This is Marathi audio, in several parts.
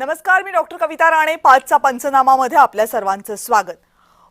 नमस्कार, मी डॉक्टर कविता राणे. 5चा पंचनामामध्ये आपल्या सर्वांचं स्वागत.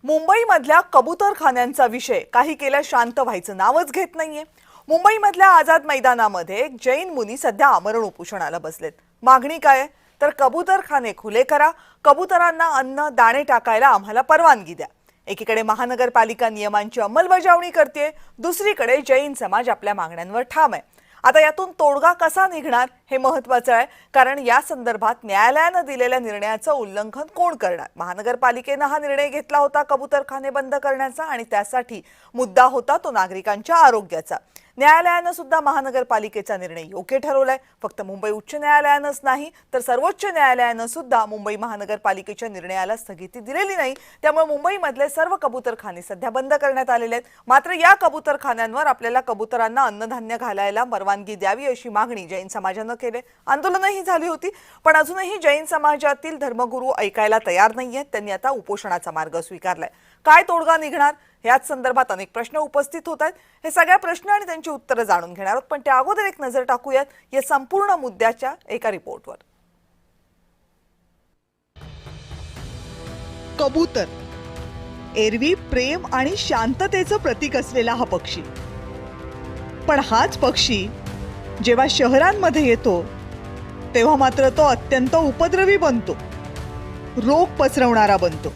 मुंबईमधल्या कबूतरखान्यांचा विषय काही केल्या शांत व्हायचं नावच घेत नाहीये. मुंबईमधल्या आझाद मैदानामध्ये एक जैन मुनी सध्या आमरण उपोषणाला बसलेत. मागणी काय तर कबूतरखाने खुले करा, कबूतरांना अन्न दाणे टाकायला आम्हाला परवानगी द्या. एकीकडे महानगरपालिका नियमांची अंमलबजावणी करते, दुसरीकडे जैन समाज आपल्या मागण्यांवर ठाम आहे. आता यातून तोडगा कसा निघणार हे महत्त्वाचं आहे, कारण या संदर्भात न्यायालयानं दिलेल्या निर्णयाचं उल्लंघन कोण करणार. महानगरपालिकेनं हा निर्णय घेतला होता कबूतरखाने बंद करण्याचा, आणि त्यासाठी मुद्दा होता तो नागरिकांच्या आरोग्याचा. न्यायालयानं सुद्धा महानगरपालिकेचा निर्णय योग्य ठरवलाय. फक्त मुंबई उच्च न्यायालयानंच नाही तर सर्वोच्च न्यायालयानं सुद्धा मुंबई महानगरपालिकेच्या निर्णयाला स्थगिती दिलेली नाही. त्यामुळे मुंबईमधले सर्व कबूतरखाने सध्या बंद करण्यात आलेले आहेत. मात्र या कबूतरखान्यांवर आपल्याला कबूतरांना अन्नधान्य घालायला परवानगी द्यावी अशी मागणी जैन समाजानं केली. आंदोलनही झाली होती, पण अजूनही जैन समाजातील धर्मगुरू ऐकायला तयार नाहीयेत. त्यांनी आता उपोषणाचा मार्ग स्वीकारलाय. काय तोडगा निघणार याच संदर्भात अनेक प्रश्न उपस्थित होत आहेत. हे सगळ्या प्रश्न आणि त्यांची उत्तरं जाणून घेणार आहोत, पण त्या अगोदर एक नजर टाकूयात या संपूर्ण मुद्द्याच्या एका रिपोर्टवर. कबूतर एरवी प्रेम आणि शांततेचं प्रतीक असलेला हा पक्षी, पण हाच पक्षी जेव्हा शहरांमध्ये येतो तेव्हा मात्र तो अत्यंत उपद्रवी बनतो, रोग पसरवणारा बनतो.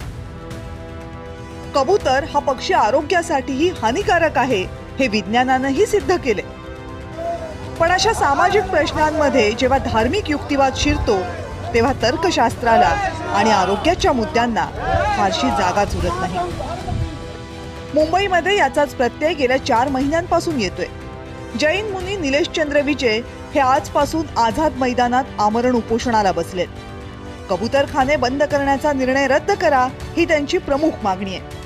कबूतर हा पक्षी आरोग्यासाठीही हानिकारक आहे हे विज्ञानानंही सिद्ध केले. पण अशा सामाजिक प्रश्नांमध्ये जेव्हा धार्मिक युक्तिवाद शिरतो तेव्हा तर्कशास्त्राला आणि आरोग्याच्या मुद्द्यांना फारशी जागाच उरत नाही. मुंबईमध्ये याचाच प्रत्यय गेल्या 4 महिन्यांपासून येतोय. जैन मुनी निलेशचंद्र विजय हे आजपासून आझाद मैदानात आमरण उपोषणाला बसलेत. कबूतरखाने बंद करण्याचा निर्णय रद्द करा ही त्यांची प्रमुख मागणी आहे.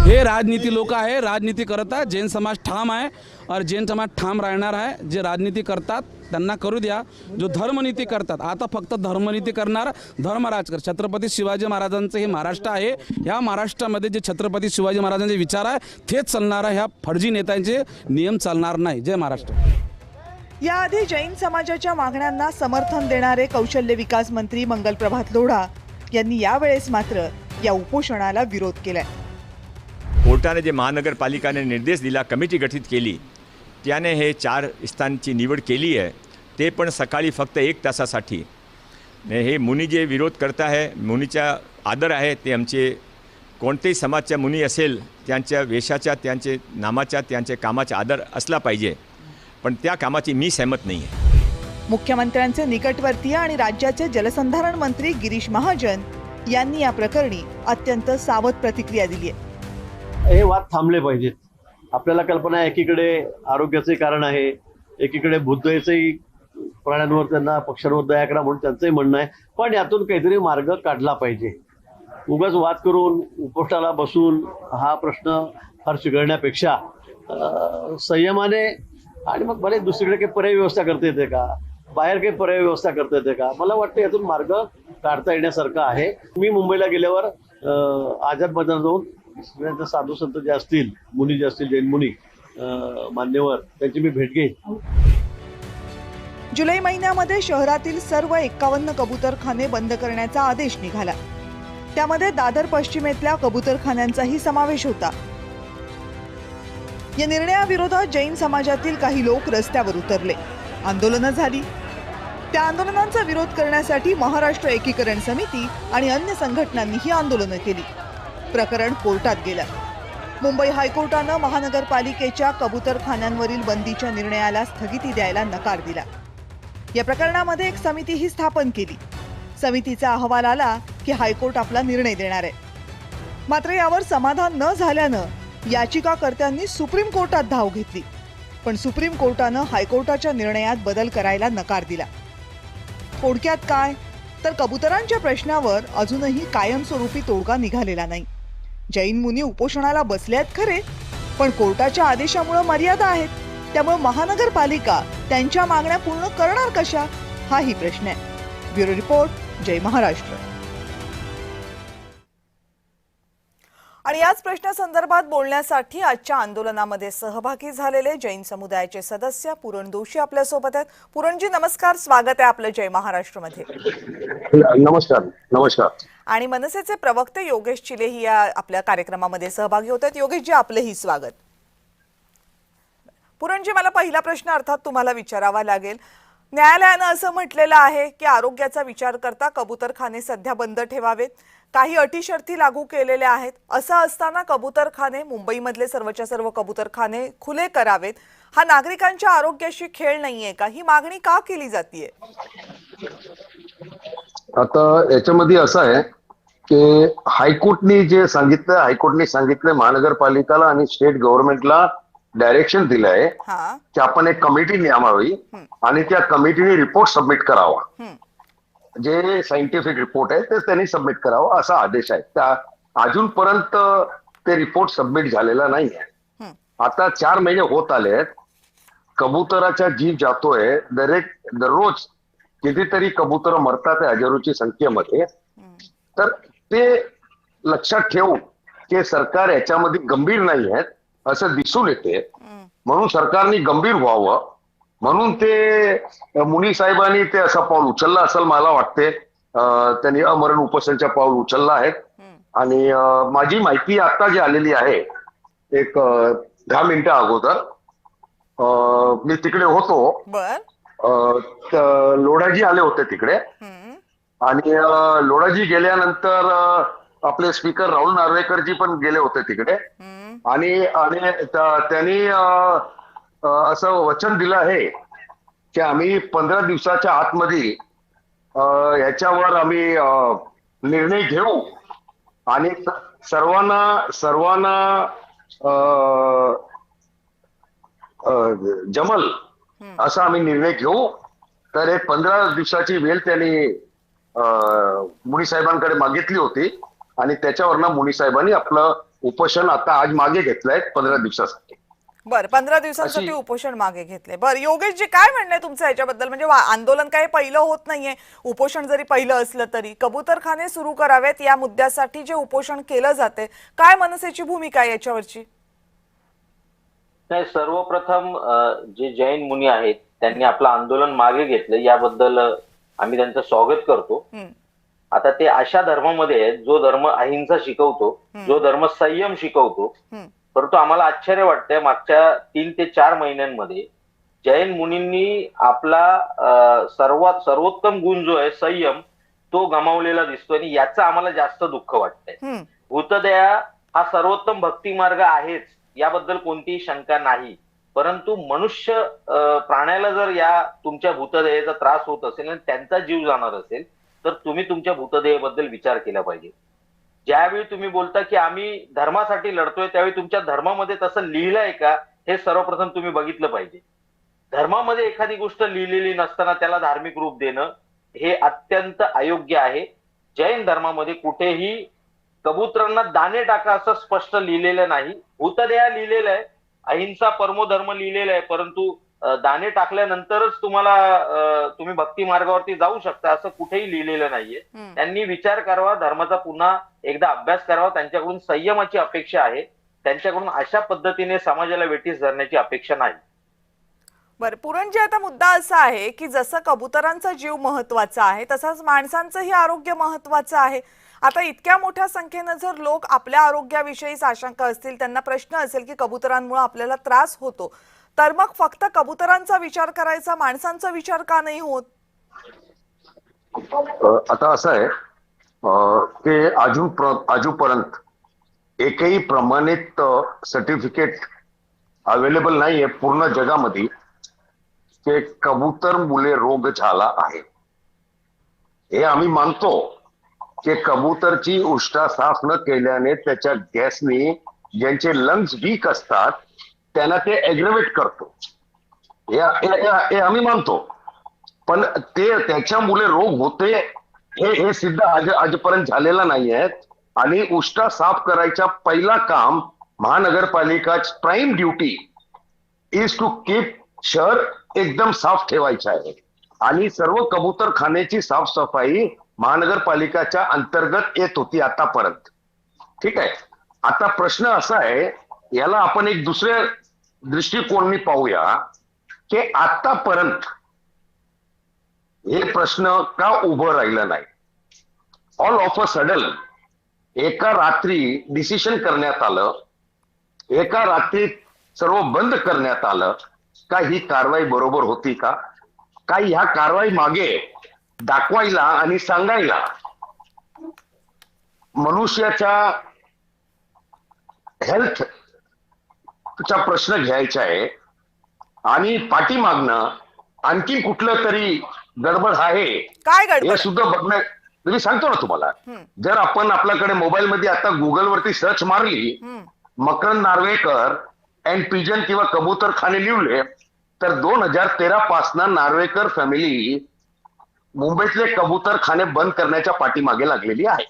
हे राजनीती लोक आहे, राजनीती करत आहे. जैन समाज ठाम आहे और जैन समाज ठाम राहणार आहे. जे राजनीती करतात त्यांना करू द्या. जो धर्मनीती करतात, आता फक्त धर्मनीती करणार धर्मराज. छत्रपती शिवाजी महाराजांचं हे महाराष्ट्र आहे. ह्या महाराष्ट्रामध्ये जे छत्रपती शिवाजी महाराजांचे विचार आहे तेच चालणार आहे. ह्या फर्जी नेत्यांचे नियम चालणार नाही. जय महाराष्ट्र. याआधी जैन समाजाच्या मागण्यांना समर्थन देणारे कौशल्य विकास मंत्री मंगलप्रभात लोढा यांनी यावेळेस मात्र या उपोषणाला विरोध केलाय. कोर्टाने जे महानगरपालिकाने निर्देश दिला, कमिटी गठीत केली, त्याने हे 4 स्थानची निवड केली आहे. ते पण सकाळी फक्त 1 तासासाठी. हे मुनी जे विरोध करत आहे, मुनीचा आदर आहे. ते आमचे कोणतेही समाजच्या मुनी असेल त्यांच्या वेशाच्या, त्यांचे नामाच्या, त्यांच्या कामाचा आदर असला पाहिजे, पण त्या कामाची मी सहमत नाही आहे. मुख्यमंत्र्यांचे निकटवर्तीय आणि राज्याचे जलसंधारण मंत्री गिरीश महाजन यांनी या प्रकरणी अत्यंत सावध प्रतिक्रिया दिली आहे. हे वाद थांबले पाहिजेत. आपल्याला कल्पना आहे, एकीकडे आरोग्याचे कारण आहे, एकीकडे बुद्धतेचंही प्राण्यांवर, त्यांना पक्ष्यांवर दया करा म्हणून त्यांचंही म्हणणं आहे. पण यातून काहीतरी मार्ग काढला पाहिजे. उगाच वाद करून उपोषणाला बसून हा प्रश्न फार चिघळण्यापेक्षा संयमाने, आणि मग भले दुसरीकडे काही पर्याय व्यवस्था करता येते का, बाहेर काही पर्याय व्यवस्था करता येते का, मला वाटतं यातून मार्ग काढता येण्यासारखा आहे. मी मुंबईला गेल्यावर आझाद मैदानात जाऊन सगळ्यांचे साधू संत जे असतील, मुनी जे असतील, जैन मुनी मान्यवर, त्यांची मी भेट घेईन. जुलै महिन्यामध्ये शहरातील सर्व 51 कबूतरखाने बंद करण्याचा आदेश निघाला. त्यामध्ये दादर पश्चिमेतल्या कबूतरखान्यांचाही समावेश होता. या निर्णयाविरोधात जैन समाजातील काही लोक रस्त्यावर उतरले, आंदोलनं झाली. त्या आंदोलनांचा विरोध करण्यासाठी महाराष्ट्र एकीकरण समिती आणि अन्य संघटनांनीही आंदोलनं केली. प्रकरण कोर्टात गेलं. मुंबई हायकोर्टानं महानगरपालिकेच्या कबूतरखान्यांवरील बंदीच्या निर्णयाला स्थगिती द्यायला नकार दिला. या प्रकरणामध्ये एक समितीही स्थापन केली. समितीचा अहवाल आला की हायकोर्ट आपला निर्णय देणार आहे. मात्र यावर समाधान न झाल्यानं याचिकाकर्त्यांनी सुप्रीम कोर्टात धाव घेतली. पण सुप्रीम कोर्टानं हायकोर्टाच्या निर्णयात बदल करायला नकार दिला. थोडक्यात काय तर कबुतरांच्या प्रश्नावर अजूनही कायमस्वरूपी तोडगा निघालेला नाही. जैन मुनी उपोषणाला बसल्यात खरे, पण कोर्टाच्या आदेशामुळे मर्यादा आहेत. त्यामुळे महानगरपालिका त्यांच्या मागण्या पूर्ण करणार कशा, हाही प्रश्न आहे. ब्युरो रिपोर्ट, जय महाराष्ट्र. आणि याच प्रश्नासंदर्भात बोलण्यासाठी आजच्या आंदोलनामध्ये सहभागी झालेले जैन समुदायाचे सदस्य पूरण दोशी आपल्यासोबत आहेत. पूरणजी नमस्कार, स्वागत आहे आपलं जय महाराष्ट्रमध्ये. नमस्कार. नमस्कार. आणि मनसेचे प्रवक्ते योगेश चिलेही या आपल्या कार्यक्रमामध्ये सहभागी होत आहेत. योगेशजी आपलंही स्वागत. पूरणजी मला पहिला प्रश्न अर्थात तुम्हाला विचारावा लागेल. न्यायालयानं असं म्हटलेलं आहे की आरोग्याचा विचार करता कबूतरखाने सध्या बंद ठेवावेत. काही अटी शर्ती लागू केलेल्या आहेत. असं असताना कबूतरखाने मुंबईमधले सर्वच्या सर्व कबूतरखाने खुले करावेत. हा नागरिकांच्या आरोग्याशी खेळ नाहीये का? ही मागणी का केली जातीये? आता याच्यामध्ये असं आहे की हायकोर्टने जे सांगितलं, हायकोर्टने सांगितलं महानगरपालिकाला आणि स्टेट गव्हर्नमेंटला डायरेक्शन दिलं आहे हा की आपण एक कमिटी नेमावी आणि त्या कमिटीने रिपोर्ट सबमिट करावा. जे सायंटिफिक रिपोर्ट आहे ते त्यांनी सबमिट करावा असा आदेश आहे. त्या अजूनपर्यंत ते रिपोर्ट सबमिट झालेला नाही आहे. आता 4 महिने होत आले आहेत. कबुतराचा जीव जातोय. दररोज कितीतरी कबुतर मरतात हजारोची संख्येमध्ये. तर ते लक्षात ठेवून की सरकार याच्यामध्ये गंभीर नाही आहे असं दिसून येते. म्हणून सरकारने गंभीर व्हावं म्हणून ते मुनी साहेबांनी ते असं पाऊल उचललं असं मला वाटते. त्यांनी अमरण उपोषणच्या पाऊल उचललं आहे. आणि माझी माहिती आता जी आलेली आहे एक 10 मिनिटं अगोदर मी तिकडे होतो. लोढाजी आले होते तिकडे आणि लोढाजी गेल्यानंतर आपले स्पीकर राहुल नार्वेकरजी पण गेले होते तिकडे. आणि त्यांनी असं वचन दिलं आहे की आम्ही 15 दिवसाच्या आतमध्ये ह्याच्यावर आम्ही निर्णय घेऊ आणि सर्वांना जमल असा आम्ही निर्णय घेऊ. तर एक 15 दिवसाची वेळ त्यांनी मुनी साहेबांकडे मागितली होती आणि त्याच्यावरनं मुनी साहेबांनी आपलं उपोषण आता आज मागे घेतलंय 15 दिवसासाठी. बरं, 15 दिवसांसाठी उपोषण मागे घेतले. बरं योगेशजी काय म्हणणं आहे तुमचं याच्याबद्दल? म्हणजे आंदोलन काही पहिलं होत नाहीये. उपोषण जरी पहिलं असलं तरी कबूतरखाने सुरू करावेत या मुद्द्यासाठी जे उपोषण केलं जाते, काय मनसेची भूमिका आहे याच्यावरची? नाही, सर्वप्रथम जे जैन मुनी आहेत त्यांनी आपलं आंदोलन मागे घेतलं याबद्दल आम्ही त्यांचं स्वागत करतो. आता ते अशा धर्मामध्ये आहेत जो धर्म अहिंसा शिकवतो, जो धर्म संयम शिकवतो. परंतु आम्हाला आश्चर्य वाटतंय मागच्या 3 ते 4 महिन्यांमध्ये जैन मुनींनी आपला सर्वोत्तम गुण जो आहे संयम तो गमावलेला दिसतो आणि याचं आम्हाला जास्त दुःख वाटतंय. भूतदया हा सर्वोत्तम भक्ती मार्ग आहेच याबद्दल कोणतीही शंका नाही. परंतु मनुष्य प्राण्याला जर या तुमच्या भूतदयेचा त्रास होत असेल आणि त्यांचा जीव जाणार असेल तर तुम्ही तुमच्या भूतदयेबद्दल विचार केला पाहिजे. ज्यावेळी तुम्ही बोलता की आम्ही धर्मासाठी लढतोय त्यावेळी तुमच्या धर्मामध्ये तसं लिहिलंय का हे सर्वप्रथम तुम्ही बघितलं पाहिजे. धर्मामध्ये एखादी गोष्ट लिहिलेली नसताना त्याला धार्मिक रूप देणं हे अत्यंत अयोग्य आहे. जैन धर्मामध्ये कुठेही कबुतरांना दाणे टाका असं स्पष्ट लिहिलेलं नाही. भूतदया लिहिलेलं आहे, अहिंसा परमो धर्म लिहिलेलं आहे, परंतु दाणे टाकल्यानंतरच तुम्ही भक्ती मार्गावरती जाऊ शकता असं कुठेही लिहिलेलं नाहीये. त्यांनी विचार करावा, धर्माचा पुन्हा एकदा अभ्यास करावा. त्यांच्याकडून संयमाची अपेक्षा आहे, त्यांच्याकडून अशा पद्धतीने समाजाला वेठीस धरण्याची अपेक्षा नाही. बरं पूरणजी, आता मुद्दा असा आहे की जसं कबुतरांचा जीव महत्वाचा आहे तसंच माणसांचंही आरोग्य महत्वाचं आहे. आता इतक्या मोठ्या संख्येनं जर लोक आपल्या आरोग्याविषयी आशंका असतील, त्यांना प्रश्न असेल की कबुतरांमुळे आपल्याला त्रास होतो, तर मग फक्त कबुतरांचा विचार करायचा, माणसांचा विचार का नाही होत? आता असं आहे की अजूनपर्यंत एकही प्रमाणित सर्टिफिकेट अवेलेबल नाहीये पूर्ण जगामध्ये की कबूतर मुले रोग झाला आहे. हे आम्ही मानतो की कबूतरची उष्टा साफ न केल्याने त्याच्या गॅसने ज्यांचे लंग्स वीक असतात त्यांना ते ऍग्रेवेट करतो, हे आम्ही मानतो. पण त्याच्यामुळे रोग होते हे सिद्ध आजपर्यंत झालेला नाहीये. आणि उष्टा साफ करायचा पहिला काम महानगरपालिका prime duty is to keep शहर एकदम साफ ठेवायचं आहे. आणि सर्व कबूतरखान्याची साफसफाई महानगरपालिकाच्या अंतर्गत येत होती आतापर्यंत. ठीक आहे. आता प्रश्न असा आहे, याला आपण एक दुसऱ्या दृष्टिकोनाने पाहूया की आतापर्यंत हे प्रश्न का उभं राहिलं नाही. ऑल ऑफ अ सडन एका रात्री डिसिशन करण्यात आलं, एका रात्रीत सर्व बंद करण्यात आलं. का ही कारवाई बरोबर होती का? ह्या कारवाई मागे दाखवायला आणि सांगायला मनुष्याच्या हेल्थचा प्रश्न घ्यायचा आहे आणि पाठीमागनं आणखी कुठलं तरी गडबड आहे काय हे गडबड? सुद्धा बघणं. मी सांगतो ना तुम्हाला, जर आपण आपल्याकडे मोबाईलमध्ये आता गुगलवरती सर्च मारली, मकरंद नार्वेकर अँड पिजन किंवा कबूतर खाने लिहिले, तर 2013 पासून नार्वेकर फॅमिली मुंबईतले कबूतर खाने बंद करण्याच्या पाठीमागे लागलेली आहे.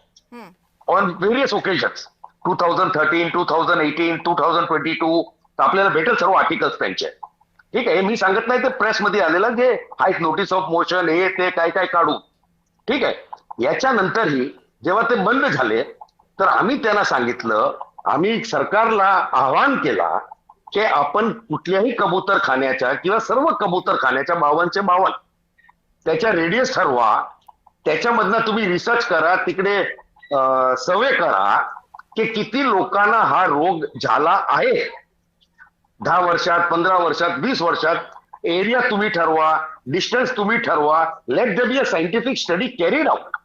ऑन व्हेरियस ओकेजन्स 2013, 2018, 2022 आपल्याला भेटेल सर्व आर्टिकल्स त्यांचे. ठीक आहे, मी सांगत नाही ते प्रेसमध्ये आलेलं जे हाय नोटीस ऑफ मोशन हे ते काय काय काढू. ठीक आहे, याच्यानंतरही जेव्हा ते बंद झाले तर आम्ही त्यांना सांगितलं, आम्ही सरकारला आवाहन केला की आपण कुठल्याही कबूतर खाण्याच्या किंवा सर्व कबूतर खाण्याच्या बावांचे बावन त्याच्या रेडियस ठरवा, त्याच्यामधनं तुम्ही रिसर्च करा, तिकडे सर्वे करा की किती लोकांना हा रोग झाला आहे. 10 वर्षात, 15 वर्षात, 20 वर्षात. एरिया तुम्ही ठरवा, डिस्टन्स तुम्ही ठरवा. Let there be a scientific study carried out.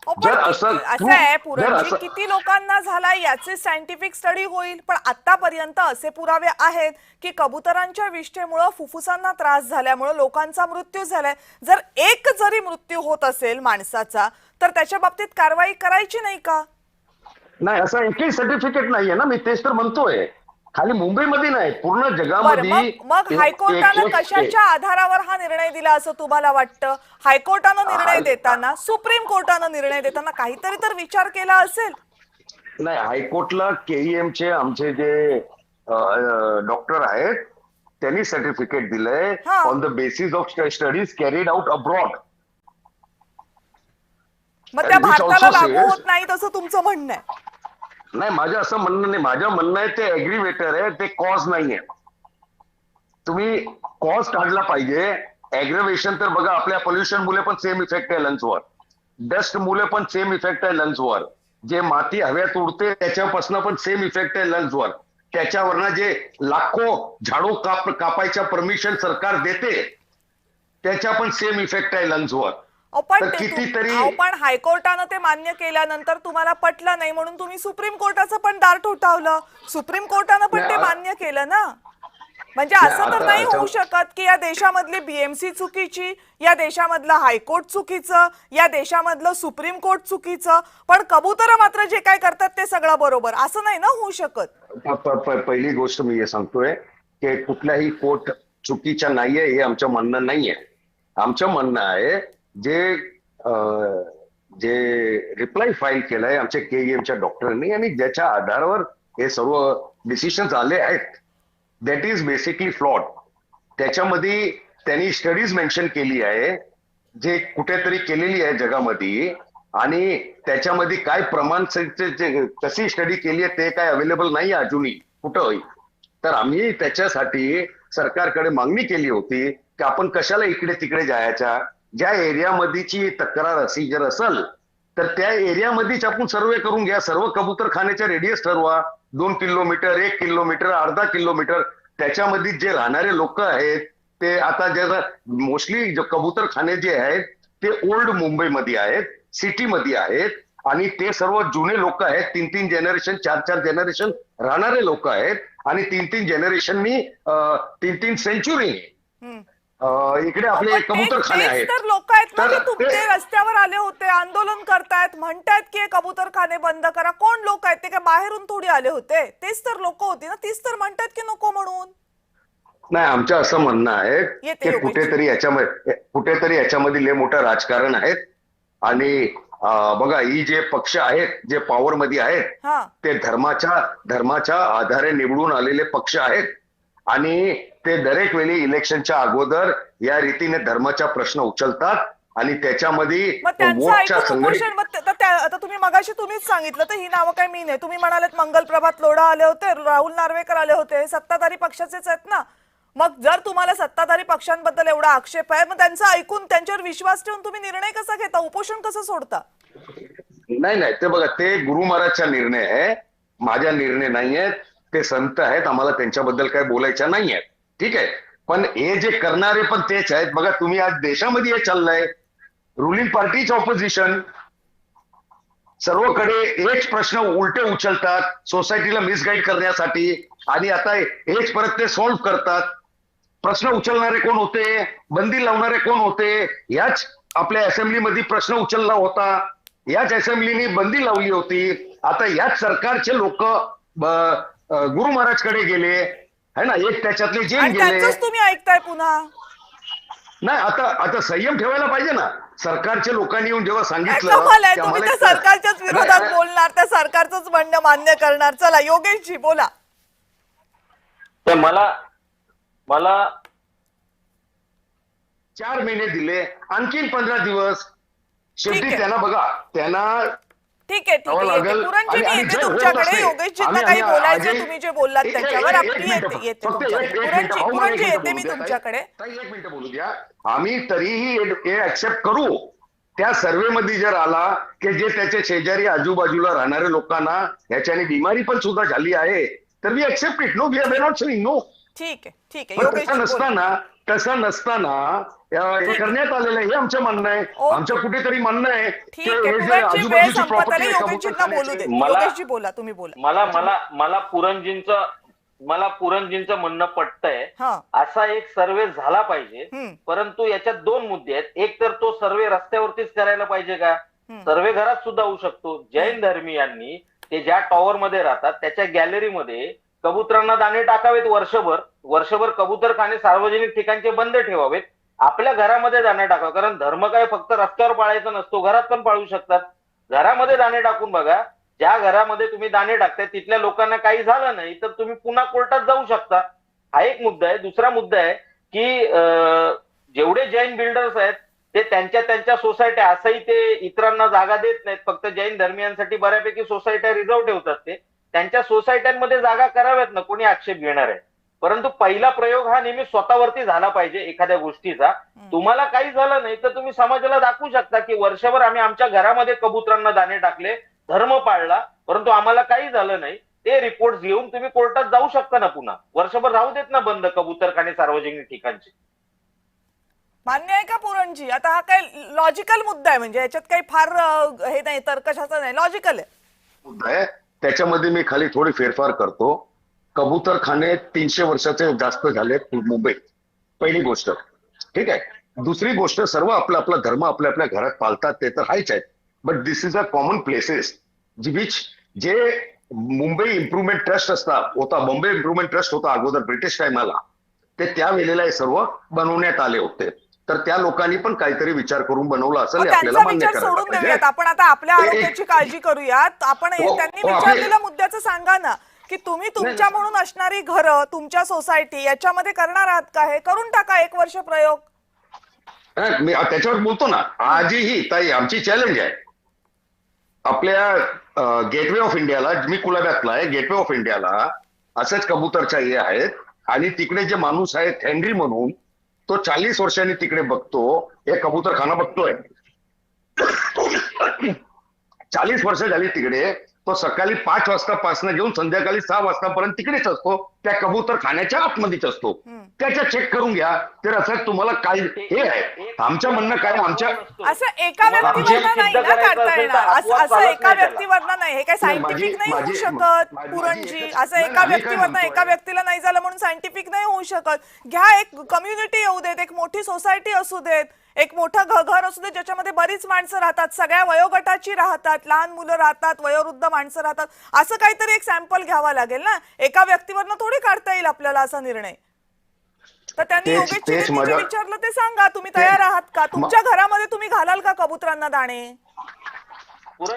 पण असं आहे पुरणजी, किती लोकांना झाला याचे सायंटिफिक स्टडी होईल, पण आतापर्यंत असे पुरावे आहेत की कबुतरांच्या विष्ठेमुळे फुफ्फुसांना त्रास झाल्यामुळे लोकांचा मृत्यू झालाय. जर एक जरी मृत्यू होत असेल माणसाचा तर त्याच्या बाबतीत कारवाई करायची नाही का? नाही, असं एकही सर्टिफिकेट नाहीये ना. मी तेच तर म्हणतोय, खाली मुंबईमध्ये नाही, पूर्ण जगामध्ये. मग हायकोर्टानं कशाच्या आधारावर हा निर्णय दिला असं तुम्हाला वाटतं? हायकोर्टानं निर्णय देताना, सुप्रीम कोर्टानं निर्णय देताना काहीतरी तर विचार केला असेल. नाही, हायकोर्टला केईएमचे आमचे जे डॉक्टर आहेत त्यांनी सर्टिफिकेट दिलंय on the basis of studies carried out abroad. मग त्या भारताला लागू होत नाही असं तुमचं म्हणणं आहे? नाही, माझं असं म्हणणं नाही. माझं म्हणणं आहे ते ऍग्रीवेटर आहे, ते कॉज नाहीये. तुम्ही कॉज काढला पाहिजे. ऍग्रेवेशन तर बघा, आपल्या पोल्युशन मुले पण सेम इफेक्ट आहे लंग्सवर, डस्ट मुले पण सेम इफेक्ट आहे लंग्सवर, जे माती हव्यात उडते त्याच्यापासून पण सेम इफेक्ट आहे लंग्सवर, त्याच्यावरनं जे लाखो झाडू कापायच्या परमिशन सरकार देते त्याच्या पण सेम इफेक्ट आहे लंग्सवर. पण हायकोर्टानं ते मान्य केल्यानंतर तुम्हाला पटलं नाही म्हणून तुम्ही सुप्रीम कोर्टाचं पण दार ठोठावलं. सुप्रीम कोर्टानं पण ते मान्य केलं ना. म्हणजे असं तर नाही होऊ शकत की या देशामधली बीएमसी चुकीची, या देशामधलं हायकोर्ट चुकीचं, या देशामधलं सुप्रीम कोर्ट चुकीचं, पण कबूतर मात्र जे काय करतात ते सगळं बरोबर, असं नाही ना होऊ शकत. पहिली गोष्ट मी हे सांगतोय की कुठल्याही कोर्ट चुकीच्या नाहीये हे आमचं म्हणणं नाहीये. आमचं म्हणणं आहे जे रिप्लाय फाईल केलंय आमच्या केईएमच्या डॉक्टरांनी आणि ज्याच्या आधारावर हे सर्व डिसिशन आले आहेत, दॅट इज बेसिकली फ्लॉड. त्याच्यामध्ये त्यांनी स्टडीज मेन्शन केली आहे जे कुठेतरी केलेली आहे जगामध्ये, आणि त्याच्यामध्ये काय प्रमाण कशी स्टडी केली आहे ते काय अवेलेबल नाही अजूनही कुठंही. तर आम्ही त्याच्यासाठी सरकारकडे मागणी केली होती की आपण कशाला इकडे तिकडे जायच्या. ज्या एरियामध्येची तक्रार अशी जर असेल तर त्या एरियामध्येच आपण सर्वे करून घ्या. सर्व कबूतर खाण्याच्या रेडियस ठरवा, 2 किलोमीटर, 1 किलोमीटर, अर्धा किलोमीटर. त्याच्यामध्ये जे राहणारे लोक आहेत ते आता जे मोस्टली कबूतर खाणे जे आहेत ते ओल्ड मुंबईमध्ये आहेत, सिटीमध्ये आहेत, आणि ते सर्व जुने लोक आहेत. 3-3 जनरेशन, 4-4 जनरेशन राहणारे लोक आहेत, आणि 3-3 जनरेशननी 3-3 सेंचुरी इकडे आपले कबूतर खाने आहेत. तर लोक आहेत ना जे तुमचे रस्त्यावर आले होते, आंदोलन करतायत, म्हणतायत की कबूतर खाने बंद करा. कोण लोक आहेत? ते काय बाहेरून थोडी आले होते, तेच तर लोक होती ना, तीच तर म्हणतात की नको म्हणून. नाही, आमचं असं म्हणणं आहे की कुठेतरी याच्यामध्ये लय मोठं राजकारण आहेत. आणि बघा, ही जे पक्ष आहेत जे पॉवर मध्ये आहेत ते धर्माच्या आधारे निवडून आलेले पक्ष आहेत, आणि ते दरेक वेळी इलेक्शनच्या अगोदर या रीतीने धर्माचा प्रश्न उचलतात आणि त्याच्यामध्ये त्यांचं आता तुम्ही मगाशी तुम्हीच सांगितलं तर ही नावं काय मी नाही. तुम्ही म्हणालेत मंगल प्रभात लोढा आले होते, राहुल नार्वेकर आले होते, हे सत्ताधारी पक्षाचेच आहेत ना. मग जर तुम्हाला सत्ताधारी पक्षांबद्दल एवढा आक्षेप आहे, मग त्यांचं ऐकून त्यांच्यावर विश्वास ठेवून तुम्ही निर्णय कसा घेता, उपोषण कसं सोडता? नाही ते बघा, ते गुरु महाराजचा निर्णय आहे, माझा निर्णय नाहीये. ते संत आहेत, आम्हाला त्यांच्याबद्दल काय बोलायचं नाहीये, ठीक आहे. पण हे जे करणारे पण तेच आहेत. बघा तुम्ही आज देशामध्ये हे चाललंय, रुलिंग पार्टीच ऑपोजिशन, सर्वकडे हेच प्रश्न उलटे उचलतात सोसायटीला मिसगाईड करण्यासाठी, आणि आता हेच परत ते सॉल्व्ह करतात. प्रश्न उचलणारे कोण होते, बंदी लावणारे कोण होते, याच आपल्या असेंब्लीमध्ये प्रश्न उचलला होता, याच असेंब्लीने बंदी लावली होती. आता याच सरकारचे लोक गुरु महाराजकडे गेले है ना, एक त्याच्यातले जेल आणि गेले. त्यांचंच तुम्ही ऐकताय पुन्हा. नाही आता संयम ठेवायला पाहिजे ना. सरकारच्या लोकांनी येऊन जेव्हा सांगितलं कमाल आहे, की तुम्ही आम्हाला त्या सरकारच्याच विरोधात बोलणार, त्या सरकारचंच म्हणणं मान्य करणार. चला योगेशजी बोला. तर मला 4 महिने दिले, आणखीन 15 दिवस. ठीक शेवटी आहे. त्यांना बघा, त्यांना ठीक आहे जावं लागेल. पुरणजी, मी आणि येते जे होत तुमच्याकडे. असते, योगेशजींना काही आम्ही बोलायचं आजही- तुम्ही जे बोललात एक- त्याच्यावर. एक- आपली एक मिनिट, येते फक्त तुमच्याकडे. एक मिनिट, पुरणजी भाऊ, मला एक येते मिनिट मी बोलू द्या, तुमच्याकडे. ताई, एक मिनिट बोलू द्या. आम्ही तरीही हे ऍक्सेप्ट करू, त्या सर्वे मध्ये जर आला की जे त्याच्या शेजारी आजूबाजूला राहणाऱ्या लोकांना ह्याच्याने बिमारी पण सुद्धा झाली आहे, तर we accept it. No, we are not saying no. ठीक आहे पण योगेशजी बोला. तसं नसताना हे करण्यात आलेलं आहे, हे आमचं म्हणणं आहे. ओके. आमचं कुठेतरी म्हणणं आहे ठीक आहे, पुरणजी वेळ आजूबाजूची संपत प्रॉपर्टी आली. आहे, योगेशजींना बोलू दे. मला- योगेशजी बोला, तुम्ही बोला. मला पुरणजींचं म्हणणं पटतंय. हा. असा एक सर्वे झाला पाहिजे, परंतु याच्यात 2 मुद्दे आहेत. एक तर तो सर्वे रस्त्यावरतीच करायला पाहिजे का, सर्वे घरात सुद्धा होऊ शकतो. जैन धर्मीयांनी ते ज्या टॉवर मध्ये राहतात त्याच्या गॅलरीमध्ये कबुतरांना दाणे टाकावेत. वर्षभर कबूतरखाने सार्वजनिक ठिकाणचे बंद ठेवावेत. आपल्या घरामध्ये दाणे टाकावे, कारण धर्म काय फक्त रस्त्यावर पाळायचा नसतो, घरात पण पाळू शकतात. घरामध्ये दाणे टाकून बघा. ज्या घरामध्ये तुम्ही दाणे टाकताय तिथल्या लोकांना काही झालं नाही तर तुम्ही पुन्हा कोर्टात जाऊ शकता. हा एक मुद्दा आहे. दुसरा मुद्दा आहे की जेवढे जैन बिल्डर्स आहेत ते त्यांच्या सोसायट्या, असंही ते इतरांना जागा देत नाहीत, फक्त जैन धर्मियांसाठी बऱ्यापैकी सोसायट्या रिझर्व ठेवतात. ते त्यांच्या सोसायट्यांमध्ये जागा कराव्यात ना, कोणी आक्षेप घेणार आहे. परंतु पहिला प्रयोग हा नेहमी स्वतःवरती झाला पाहिजे एखाद्या गोष्टीचा. तुम्हाला काही झालं नाही तर तुम्ही समाजाला दाखवू शकता की वर्षभर आम्ही आमच्या घरामध्ये कबुतरांना दाणे टाकले, धर्म पाळला, परंतु आम्हाला काही झालं नाही. ते रिपोर्ट घेऊन तुम्ही कोर्टात जाऊ शकता ना. पुन्हा वर्षभर राहू देत ना बंद कबूतरखाने सार्वजनिक ठिकाणचे. मान्य आहे का पुरणजी? आता हा काय लॉजिकल मुद्दा आहे, म्हणजे याच्यात काही फार हे नाही, तर्कशास्त्र नाही, लॉजिकल आहे मुद्दा आहे. त्याच्यामध्ये मी खाली थोडी फेरफार करतो. कबूतरखाने 300 वर्षाचे जास्त झालेत मुंबईत, पहिली गोष्ट, ठीक आहे. दुसरी गोष्ट, सर्व आपला आपला धर्म आपल्या आपल्या घरात पाळतात, ते तर हायच आहेत. But this is a common places जे मुंबई इम्प्रुव्हमेंट ट्रस्ट होता, बॉम्बे इम्प्रुव्हमेंट ट्रस्ट होता अगोदर ब्रिटिश टाइमाला, ते त्यावेळेला हे सर्व बनवण्यात आले होते. तर त्या लोकांनी पण काहीतरी विचार करून बनवलं असेल, हे आपल्याला त्यांचा मान्य विचार करायला सोडून पाहिजे. देऊयात. आपण आता आपल्या आरोग्याची काळजी करूयात. आपण हो, त्यांनी हो, विचारलेल्या मुद्द्याचं सांगा ना, की तुम्ही तुमच्या म्हणून असणारी घरं, तुमच्या सोसायटी याच्यामध्ये करणार आहात का? हे करून टाका 1 वर्ष प्रयोग. मी त्याच्यावर बोलतो ना. आजही ताई आमची चॅलेंज आहे. आपल्या गेटवे ऑफ इंडियाला, मी कुलाब्यातला आहे, गेटवे ऑफ इंडियाला असेच कबूतरशाही आहेत, आणि तिकडे जे माणूस आहे हेनरी म्हणून, तो 40 वर्षांनी तिकडे बघतो, हे कबूतरखाना बघतोय. 40 वर्ष झाली तिकडे. तो सकाळी 5 वाजतापासून घेऊन संध्याकाळी 6 वाजतापर्यंत तिकडेच असतो, त्या कबूतरखान्याच्या आतमध्येच असतो. त्याच्या चेक करून घ्या. तर असं तुम्हाला काय हे आहे, आमचं म्हणणं काय, आमच्या असं एका व्यक्तीवरनं नाही ना काढता येणार. असं एका व्यक्तीवरनं नाही, हे काय सायंटिफिक नाही होऊ शकत पुरणजी. असं एका व्यक्तीवरनं, एका व्यक्तीला नाही झालं म्हणून सायंटिफिक नाही होऊ शकत. घ्या, एक कम्युनिटी येऊ देत, एक मोठी सोसायटी असू देत, एक मोठं घर असू दे ज्याच्यामध्ये बरीच माणसं राहतात, सगळ्या वयोगटाची राहतात, लहान मुलं राहतात, वयोवृद्ध माणसं राहतात. असं काहीतरी एक सॅम्पल घ्यावा लागेल ना. एका व्यक्तीवरनं थोडी काढता येईल आपल्याला असा निर्णय. तर त्यांनी योगेशजींनी जे विचारलं ते सांगा. तुम्ही तयार आहात का? तुमच्या घरामध्ये तुम्ही घालाल का कबुतरांना दाणे?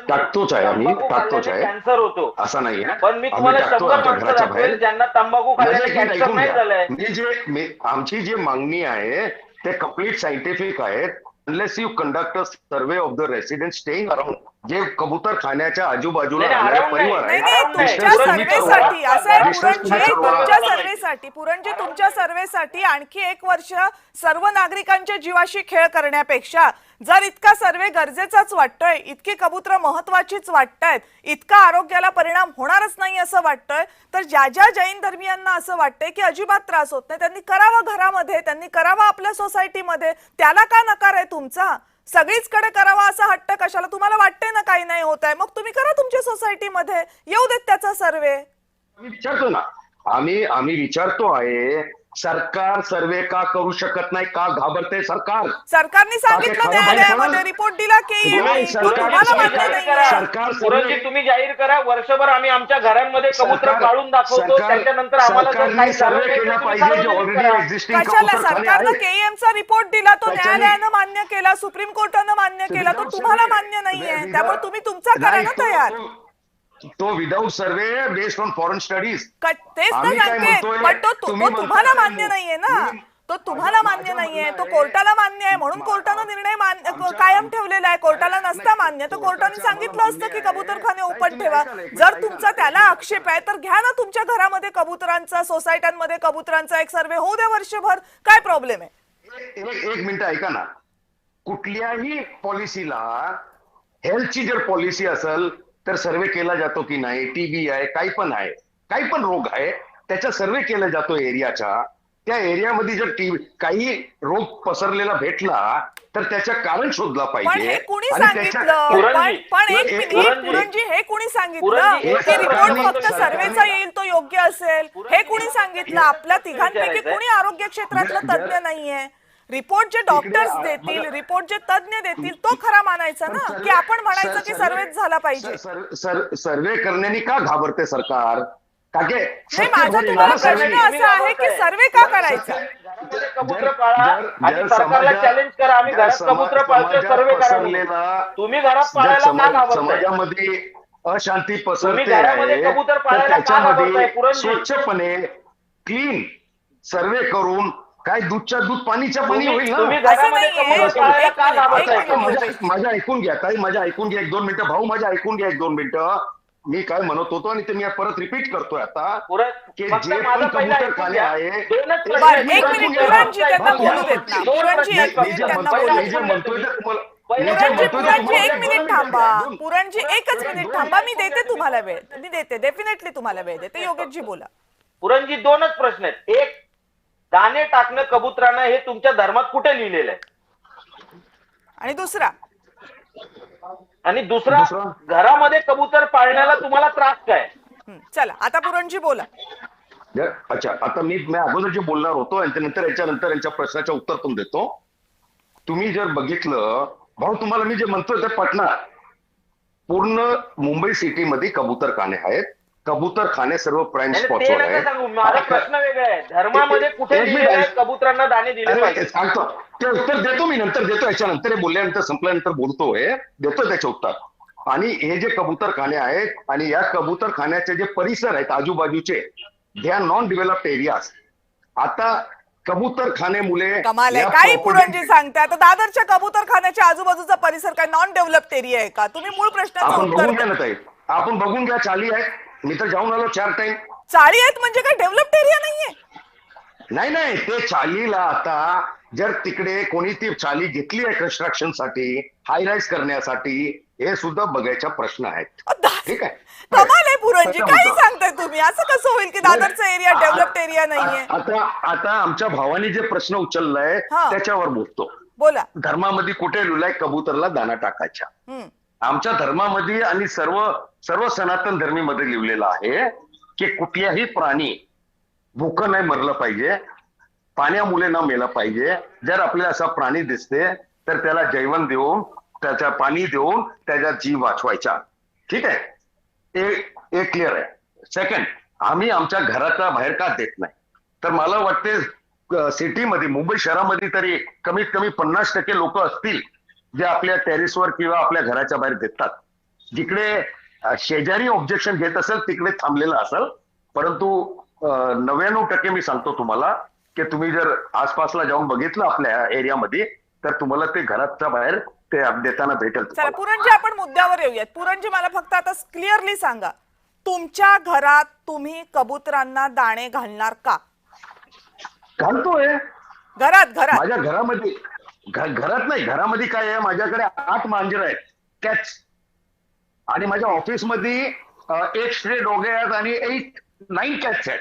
टाकतोच आहे, आम्ही टाकतोच आहे, कॅन्सर होतो असं नाही. पण मी तुम्हाला 100 माणसं दाखवेल ज्यांना तंबाखू खाल्ल्याने कॅन्सर नाही झालंय. आमची जी मागणी आहे ते कम्प्लीट सायंटिफिक आहेत. Unless you conduct a survey of the resident staying around जे कबूतर खाण्याच्या आजूबाजूला नाही, राहणारे around नाही. परिवार नाही आहेत नाही, आराम नाही. तुमच्या पुरणजी सर्वेसाठी चव्हाण- असं आहे विश्वास पुरणजी, पुण्याचं तुमच्या वार. सर्वेसाठी पुरणजी, तुमच्या सर्वेसाठी आणखी 1 वर्ष सर्व नागरिकांच्या जीवाशी खेळ करण्यापेक्षा जर इतका सर्वे गरजेचाच वाटतोय, इतकी कबुतर महत्वाचीच वाटतायत, इतका आरोग्याला परिणाम होणारच नाही असं वाटतंय, तर ज्या ज्या जैन धर्मियांना असं वाटतंय की अजिबात त्रास होत नाही त्यांनी करावं घरामध्ये, त्यांनी करावं आपल्या सोसायटीमध्ये, त्याला का नकार आहे तुमचा? सगळीचकडे करावा असा हट्ट कशाला? तुम्हाला वाटतंय ना काही नाही होत आहे, मग तुम्ही करा तुमच्या सोसायटीमध्ये, येऊ देत त्याचा सर्वे. आम्ही विचारतो ना, आम्ही विचारतो आहे, सरकार सर्वे का करू शकत नाही? का घाबरते सरकार? सरकारने सांगितलं खरं न्यायालयामध्ये, माहिती रिपोर्ट दिला की तुम्ही सरकार- तुम्हाला मान्य सरकार- नाहीये. सरकार पुरणजी तुम्ही जाहीर करा, वर्षभर आम्ही आमच्या घरांमध्ये कबूतर सरकार- काढून दाखवतो, सरकार- त्याच्यानंतर आम्हाला जर सरकारने काही सर्वे जाणवलं केला तर तुम्ही पाहिजे जे सार्वजनिक ऑलरेडी करा. एक्झिस्टिंग कशाला? कबूतरखाने सरकारनं आहेत. केईएमचा रिपोर्ट दिला, तो त्याच्याने- न्यायालयानं मान्य केला, सुप्रीम कोर्टानं मान्य केला, तो तुम्हाला मान्य नाहीये, त्यामुळे तुम्ही तुमचा करा ना तयार. तो without survey based on foreign studies. तेच तर आम्ही काय सांगते, म्हणतोय, पण तो तुम्ही तुम्हाला म्हणताय मान्य नाहीये ना, तो तुम्हाला मान्य नाहीये, तो कोर्टाला मान्य आहे म्हणून कोर्टानं निर्णय कायम ठेवलेला आहे. कोर्टाला नसता मान्य तर कोर्टाने सांगितलं असतं की कबूतरखाने ओपन ठेवा. जर तुमचा त्याला आक्षेप आहे तर घ्या ना तुमच्या घरामध्ये कबुतरांचा, सोसायट्यांमध्ये कबुतरांचा एक सर्वे होऊ द्या वर्षभर, काय प्रॉब्लेम आहे? एक मिनिट ऐका ना, कुठल्याही पॉलिसीला हेल्थची जर पॉलिसी असेल तर सर्वे केला जातो की नाही? टीबी आहे, काही पण रोग आहे, त्याचा सर्वे केला जातो एरियाचा. त्या एरियामध्ये जर काही रोग पसरलेला भेटला तर त्याचं कारण शोधला पण पाहिजे. हे कुणी आणि सांगितलं? पुरणजी, पण एक पुरणजी, मिनिट पुरणजी, हे कुणी सांगितलं पुरणजी, की एक रिपोर्ट मिनिट, फक्त सर्वेचा येईल तो योग्य असेल? हे कुणी सांगितलं? आपल्या तिघांपैकी कुणी आरोग्य क्षेत्रातलं तज्ञ नाहीये. रिपोर्ट जे डॉक्टर्स देतील, रिपोर्ट जे तज्ञ देतील तो खरा मानायचा ना, की आपण म्हणायचं की सर्वेच झाला पाहिजे. सर्वे करण्याने का घाबरते सरकार? नाही, माझा तुम्हाला प्रश्न असा आहे की सर्वे का करायचा? घरामध्ये कबूतर पाळा आणि सरकारला चॅलेंज करा, आम्ही घरात कबूतर पाळतोय, सर्वे करा म्हणून. तुम्ही घरात पाळायला का घाबरताय? समाजामध्ये अशांती पसरते तुम्ही घरामध्ये आहे, कबूतर तर पाळायला का घाबरताय? त्याच्यामध्ये पुरणजी. स्वच्छपणे क्लीन सर्वे करून काय दूधच्या दूध पाणीच्या पाणी होईल तुम्ही ना. घरामध्ये असं नाहीये. कबूतर पाळायला का घाबरताय? एक मिनिट. माझ्या ऐकून घ्या, ताई माझ्या ऐकून घ्या 1-2 मिनिटं. भाऊ माझ्या ऐकून घ्या 1-2 मिनिटं. मी काय म्हणत होतो आणि ते मी परत रिपीट करतोय आता की फक्त जे माझं पण पहिलं कबूतर ऐकून खाणे घ्या. आहे दोनच प्रश्न बरं, आहेत. एक मिनिट पुरणजी, त्यांना बोलू देत ना. पुरणजी, एक मी मिनिट जे त्यांना म्हणतोय बोलू मी जे देत. म्हणतोय ते तुम्हाला पुरणजी, एक मिनिट थांबा. पुरणजी, एकच मिनिट थांबा, मी देते तुम्हाला वेळ, मी देते, डेफिनेटली तुम्हाला वेळ देते. योगेशजी बोला. पुरणजी, दोनच प्रश्न आहेत. एक, दाणे टाकणं कबुतरांना हे तुमच्या धर्मात कुठे लिहिलेलं आहे? आणि दुसरा, आणि दुसरा, घरामध्ये कबूतर पाळण्याला तुम्हाला त्रास काय? चला आता पुरणजी बोला. अच्छा, आता मी अगोदर जे बोलणार होतो आणि याच्यानंतर यांच्या प्रश्नाचं उत्तर पण देतो. तुम्ही जर बघितलं भाऊ, तुम्हाला मी जे म्हणतोय ते पटणार. पूर्ण मुंबई सिटीमध्ये कबूतरखाने आहेत. कबूतरखाने सर्व प्राईम नाही, स्पॉटवर ते नका आहेत. सांगू, माझा प्रश्न वेगळा आहे. धर्मामध्ये कुठे लिहिलेलं आहे कबुतरांना दाणे दिले अरे, पाहिजे? सांगतो ते उत्तर देतो मी, नंतर देतो. याच्यानंतर हे बोलल्यानंतर संपल्यानंतर बोलतोय, देतो त्याचे उत्तर. आणि हे जे कबूतरखाने आहेत आणि या कबूतरखान्याचे जे परिसर आहेत आजूबाजूचे, they are non developed areas. आता कबूतरखाने मुले कमाल आहे, काही पुरणजी सांगते. आता दादरच्या कबूतरखान्याच्या आजूबाजूचा परिसर काय नॉन डेव्हलप्ड एरिया आहे का? तुम्ही मूळ प्रश्नाचं आपण उत्तर बघून घ्या द्या. ना ताई, आपण बघून घ्या. चाली आहेत, मी तर जाऊन आलो 4 टाइम. चाळी आहेत म्हणजे काय डेव्हलप्ड एरिया नाहीये? नाही, ते चालीला आता जर तिकडे कोणी ती चाली घेतली आहे कन्स्ट्रक्शन साठी, हाय राईज करण्यासाठी, हे सुद्धा बघायचा प्रश्न आहेत. ठीक आहे, कमाल आहे पुरणजी, काही सांगताय तुम्ही. असं कसं होईल की दादरचा एरिया डेव्हलप्ड एरिया नाहीये? आता आमच्या भावानी जे प्रश्न उचललाय हा. त्याच्यावर बोलतो. बोला. धर्मामध्ये कुठे लिहिलाय कबूतरला दाना टाकायचा? आमच्या धर्मामध्ये आणि सर्व सनातन धर्मीमध्ये लिहिलेलं आहे की कुठल्याही प्राणी भूक नाही मरलं पाहिजे, पाण्यामुळे न मेलं पाहिजे. जर आपल्याला असा प्राणी दिसते तर त्याला जेवण देऊन, त्याच्या पाणी देऊन त्याचा जीव वाचवायचा. ठीक आहे, हे क्लिअर आहे. सेकंड, आम्ही आमच्या घराच्या बाहेर का देत नाही? तर मला वाटते सिटीमध्ये, मुंबई शहरामध्ये तरी कमीत कमी 50% लोक असतील जे आपल्या टेरेसवर किंवा आपल्या घराच्या बाहेर देतात. जिकडे शेजारी ऑब्जेक्शन घेत असेल तिकडे थांबलेलं असेल. परंतु 99% मी सांगतो तुम्हाला की तुम्ही जर आसपासला जाऊन बघितलं आपल्या एरियामध्ये तर तुम्हाला ते घराच्या बाहेर ते देताना भेटेल चला तुम्हाला. पुरणजी, आपण मुद्द्यावर येऊयात. पुरणजी, मला फक्त आता क्लिअरली सांगा, तुमच्या घरात तुम्ही कबुतरांना दाणे घालणार का? घालतोय घरात घरात माझ्या घरामध्ये. घरात नाही, घरामध्ये काय आहे, माझ्याकडे 8 मांजर आहेत, कॅट्स. आणि माझ्या ऑफिसमध्ये 1 स्ट्रे डॉग आहेत आणि 9 कॅट्स आहेत.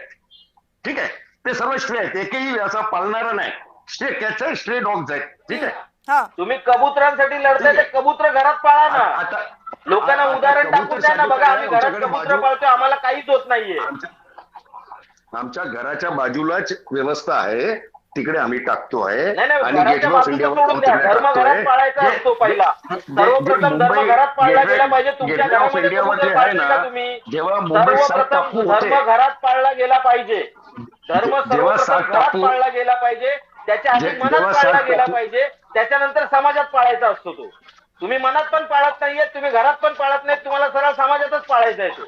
ठीक आहे, ते सर्व स्ट्रे आहेत, एकही असा पाळणारा नाही. स्ट्रे कॅट्स आहेत, स्ट्रे डॉग्स आहेत. ठीक आहे. हा, तुम्ही कबुतरांसाठी लढताय, ते कबूतर घरात पाळा ना. आता लोकांना आता उदाहरण टाकून द्या ना. बघा, आम्ही घरात आमच्याकडे कबूतर पाळतोय, आम्हाला काहीच होत नाहीये. आमच्या घराच्या बाजूलाच व्यवस्था आहे, तिकडे आम्ही टाकतोय. नाही नाही, आणि घराच्या गेटवे ऑफ बाजूचं इंडियावर सोडून द्या. तिकडे धर्म टाकतोय. घरात पाळायचा असतो पहिला. सर्वप्रथम धर्म घरात पाळला गेला पाहिजे. तुमच्या गेटवे ऑफ घरामध्ये इंडियामध्ये कबूतर आहे पाळले का ना, तुम्ही? जेव्हा मुंबईत 7 सर्वप्रथम टापू होते, धर्म घरात पाळला गेला पाहिजे. धर्म जेव्हा 7 सर्वप्रथम घरात टापू पाळला गेला पाहिजे, त्याच्या आधी जेव्हा मनात 7 पाळला गेला टापू- पाहिजे, त्याच्यानंतर समाजात पाळायचा असतो तो. तुम्ही मनात पण पाळत नाहीये, तुम्ही घरात पण पाळत नाहीत, तुम्हाला सरळ समाजातच पाळायचा आहे तो.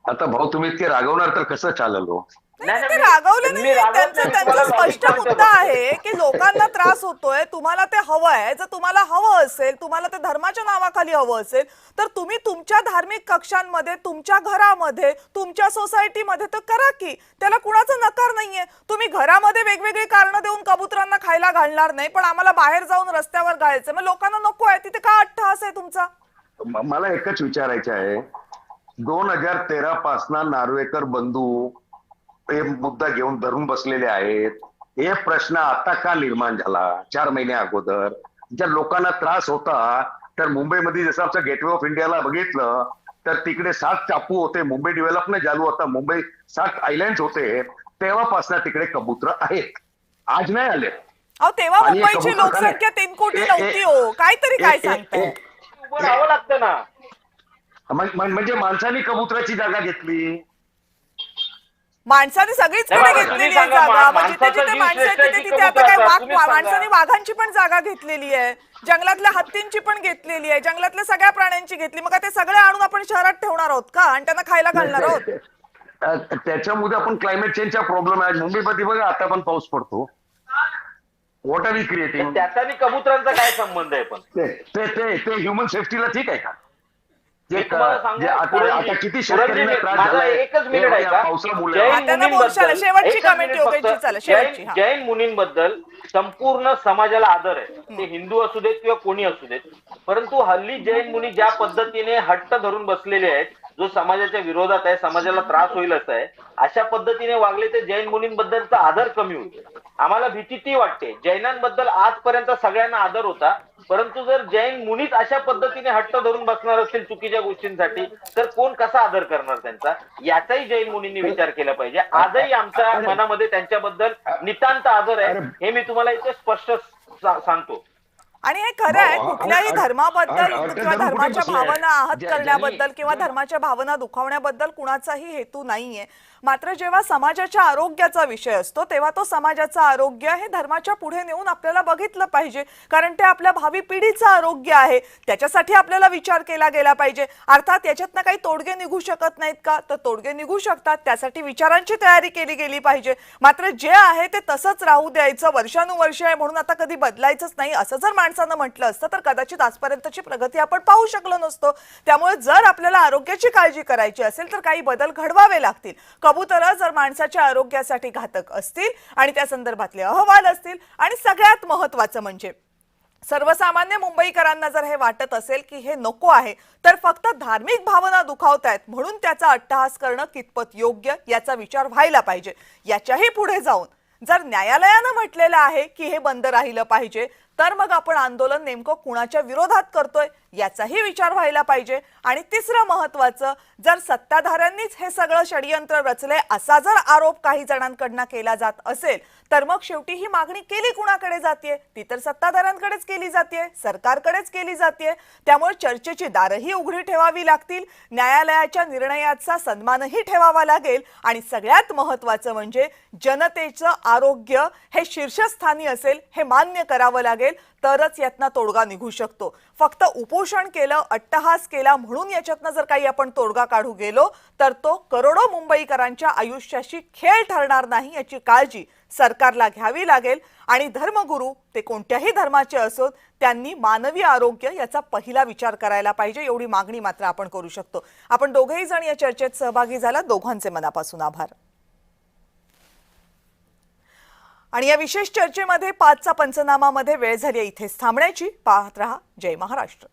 आता भाऊ तुम्ही इतके रागवणार तर कसं चालेल हो? नाही, ते रागवले मी नाही. रागवत त्यांचा नाही, त्यांचा तुम्हाला स्पष्ट logic मुद्दा सांगतो. आहे की लोकांना त्रास होतोय, तुम्हाला ते हवंय. जर तुम्हाला हवं असेल, तुम्हाला ते धर्माच्या नावाखाली हवं असेल, तर तुम्ही तुमच्या धार्मिक कक्षांमध्ये, तुमच्या घरामध्ये, तुमच्या सोसायटीमध्ये तर करा की. त्याला कुणाचा नकार नाहीये. तुम्ही घरामध्ये वेगवेगळी कारणं देऊन कबुतरांना खायला घालणार नाही, पण आम्हाला बाहेर जाऊन रस्त्यावर घालायचं, मग लोकांना नको आहे, तिथे का अट्टहास आहे तुमचा? मला एकच विचारायचं आहे, 2013 पासनं नार्वेकर बंधू हे मुद्दा घेऊन धरून बसलेले आहेत. हे प्रश्न आता का निर्माण झाला? 4 महिने अगोदर ज्या लोकांना त्रास होता, तर मुंबईमध्ये जसं आमचं गेटवे ऑफ इंडियाला बघितलं तर तिकडे 7 टापू होते. मुंबई डेव्हलपमेंट चालू होता, मुंबई 7 आयलँड होते, तेव्हापासून तिकडे कबूतर आहेत. आज नाही आले. अहो, तेव्हा आणि मुंबईची कबूतर लोकसंख्या 3 कोटी नव्हती हो. काहीतरी काय सांगताय? उभं राहावं लागतं ना. म्हणजे माणसाने कबुतराची जागा घेतली. माणसाने सगळीचकडे नाही, घेतलेली तुम्ही आहे सांगा, जागा. मग जिथे माणसाचा जिथे जीव माणसं आहेत श्रेष्ठ आहे तिथे की तिथे आता काय कबुतराचा? तुम्हीच सांगा. माणसाने वाघांची पण जागा घेतलेली आहे, जंगलातल्या हत्तींची पण घेतलेली आहे, जंगलातल्या सगळ्या प्राण्यांची घेतली. मग काय ते सगळे आणून आपण शहरात ठेवणार आहोत का आणि त्यांना खायला घालणार आहोत? त्याच्यामुळे आपण क्लायमेट चेंजचा प्रॉब्लेम आहे. मुंबईमध्ये बघा आता पण पाऊस पडतो. What are we creating? त्याचा आणि कबुतरांचा काय संबंध आहे? पण ते ह्युमन सेफ्टीला ठीक आहे का? मी तुम्हाला सांगू, आता किती शेतकऱ्यांना त्रास माझा झालाय एकच मिनिट आहे का? पावसामुळे. हा, त्यांना बोलशाल. शेवटची comment योगेशजी, चला, शेवटची, हा. जैन मुनींबद्दल संपूर्ण समाजाला आदर आहे. ते हिंदू असू देत किंवा कोणी असू देत. परंतु हल्ली जैन मुनी ज्या पद्धतीने हट्ट धरून बसलेले आहेत, जो समाजाच्या विरोधात आहे, समाजाला त्रास होईल असं आहे, अशा पद्धतीने वागले ते जैन मुनींबद्दलचा आदर कमी होतो. आम्हाला भीती ती वाटते. जैनांबद्दल आजपर्यंत सगळ्यांना आदर होता, परंतु जर जैन मुनीच अशा पद्धतीने हट्ट धरून बसणार असतील चुकीच्या गोष्टींसाठी, तर कोण कसा आदर करणार त्यांचा? याचाही जैन मुनींनी विचार केला पाहिजे. आजही आमच्या मनामध्ये त्यांच्याबद्दल नितांत आदर आहे, हे मी तुम्हाला इथे स्पष्ट सांगतो. आणि हे खरं आहे, कुठल्याही धर्माबद्दल किंवा धर्माच्या भावना आहत करण्याबद्दल किंवा धर्माच्या भावना दुखावण्याबद्दल कुणाचाही हेतू नाहीये. मात्र जेव्हा समाजाच्या आरोग्याचा विषय असतो, तेव्हा तो समाजाचं आरोग्य हे धर्माच्या पुढे नेऊन आपल्याला बघितलं पाहिजे, कारण ते आपल्या भावी पिढीचं आरोग्य आहे. त्याच्यासाठी आपल्याला विचार केला गेला पाहिजे. अर्थात याच्यातनं काही तोडगे निघू शकत नाहीत का? तर तोडगे निघू शकतात. त्यासाठी विचारांची तयारी केली गेली पाहिजे. मात्र जे आहे ते तसंच राहू द्यायचं, वर्षानुवर्ष आहे म्हणून आता कधी बदलायचंच नाही, असं जर माणसानं म्हटलं असतं तर कदाचित आजपर्यंतची प्रगती आपण पाहू शकलो नसतो. त्यामुळे जर आपल्याला आरोग्याची काळजी करायची असेल तर काही बदल घडवावे लागतील. कबुतरं जर माणसाच्या आरोग्यासाठी घातक असतील आणि त्या संदर्भातले अहवाल असतील, आणि सगळ्यात महत्त्वाचं म्हणजे सर्वसामान्य मुंबईकरांना जर हे वाटत असेल की हे नको आहे, तर फक्त धार्मिक भावना दुखावतायत म्हणून त्याचा अट्टहास करणं कितपत योग्य याचा विचार व्हायला पाहिजे. याच्याही पुढे जाऊन जर न्यायालयानं म्हटलेलं आहे की हे बंद राहिलं पाहिजे, तर मग आपण आंदोलन नेमकं कुणाच्या विरोधात करतोय याचाही विचार व्हायला पाहिजे. आणि तिसरं महत्त्वाचं, जर सत्ताधाऱ्यांनीच हे सगळं षडयंत्र रचले असा जर आरोप काही जणांकडनं केला जात असेल, तर मग शेवटी ही मागणी केली कुणाकडे जाते? ती तर सत्ताधाऱ्यांकडेच केली जाते, सरकारकडेच केली जाते. त्यामुळे चर्चेची दारही उघडी ठेवावी लागतील, न्यायालयाच्या निर्णयाचा सन्मानही ठेवावा लागेल, आणि सगळ्यात महत्त्वाचं म्हणजे जनतेचं आरोग्य हे शीर्षस्थानी असेल हे मान्य करावं लागेल, तरच यातनं तोडगा निघू शकतो. फक्त उपोषण केलं, अट्टहास केला म्हणून याच्यातनं जर काही आपण तोडगा काढू गेलो तर तो करोडो मुंबईकरांच्या आयुष्याशी खेळ ठरणार नाही याची काळजी सरकारला घ्यावी लागेल आणि धर्मगुरू ते कोणत्याही धर्माचे असोत त्यांनी मानवी आरोग्य याचा पहिला विचार करायला पाहिजे, एवढी मागणी मात्र आपण करू शकतो. आपण दोघेही जण या चर्चेत सहभागी झाला, दोघांचे मनापासून आभार. आणि या विशेष चर्चेमध्ये 5चा पंचनामामध्ये वेळ झाली इथेच थांबण्याची. पाहत रहा जय महाराष्ट्र.